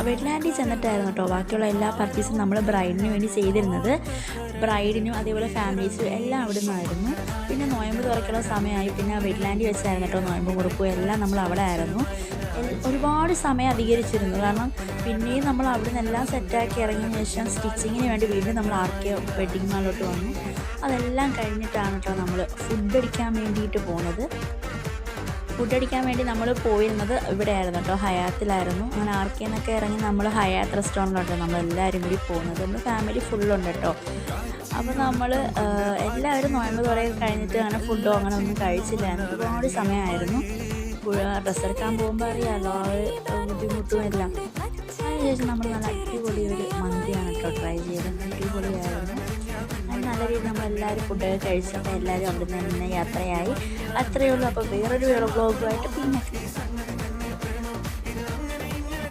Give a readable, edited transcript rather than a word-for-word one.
വെറ്റ്ലാൻഡിൽ ചെന്നിട്ടായിരുന്നു കേട്ടോ ബാക്കിയുള്ള എല്ലാ പർച്ചേസും നമ്മൾ ബ്രൈഡിന് വേണ്ടി ചെയ്തിരുന്നത്. ബ്രൈഡിനും അതേപോലെ ഫാമിലീസും എല്ലാം അവിടെ നിന്നായിരുന്നു. പിന്നെ നോയമ്പ് തുറക്കുള്ള സമയമായി. പിന്നെ വെറ്റ്ലാൻഡിൽ വെച്ചായിരുന്നു കേട്ടോ നോയമ്പ് മുറുക്കും എല്ലാം നമ്മൾ അവിടെ ആയിരുന്നു. ഒരുപാട് സമയം അധികരിച്ചിരുന്നു. കാരണം പിന്നെയും നമ്മൾ അവിടെ നിന്നെല്ലാം സെറ്റാക്കി ഇറങ്ങിയതിന് ശേഷം സ്റ്റിച്ചിങ്ങിന് വേണ്ടി വീണ്ടും നമ്മൾ ആർക്കെ വെഡ്ഡിങ് മാളിലോട്ട് വന്നു. അതെല്ലാം കഴിഞ്ഞിട്ടാണ് കേട്ടോ നമ്മൾ ഫുഡ് അടിക്കാൻ വേണ്ടിയിട്ട് പോകുന്നത്. ഫുഡ് അടിക്കാൻ വേണ്ടി നമ്മൾ പോയിരുന്നത് ഇവിടെ ആയിരുന്നു കേട്ടോ, ഹയാത്തിലായിരുന്നു. അങ്ങനെ ആർക്കേന്നൊക്കെ ഇറങ്ങി നമ്മൾ ഹയാത്ത് റെസ്റ്റോറൻറ്റിലോട്ടോ നമ്മളെല്ലാവരും കൂടി പോകുന്നത്. നമ്മൾ ഫാമിലി ഫുള്ളുണ്ട് കേട്ടോ. അപ്പോൾ നമ്മൾ എല്ലാവരും നോയമ്പ് കുറേ കഴിഞ്ഞിട്ട് അങ്ങനെ ഫുഡോ അങ്ങനെ ഒന്നും കഴിച്ചില്ലായിരുന്നു. ഒരുപാട് സമയമായിരുന്നു. ഡ്രസ്സ് എടുക്കാൻ പോകുമ്പോൾ അറിയാമല്ലോ ആ ബുദ്ധിമുട്ടും എല്ലാം. അതിനുശേഷം നമ്മൾ നല്ല അടിപൊളി ഒരു മന്തിയാണ് കേട്ടോ ട്രൈ ചെയ്തത്. അടിപൊളിയായിരുന്നു. നല്ല രീതിയിൽ നമ്മളെല്ലാവരും ഫുഡൊക്കെ കഴിച്ചപ്പോൾ എല്ലാവരും അവിടെ നിന്ന് തന്നെ യാത്രയായി. അത്രയേ ഉള്ളൂ. അപ്പോൾ വേറൊരു വ്ളോഗുമായിട്ട് പിന്നെ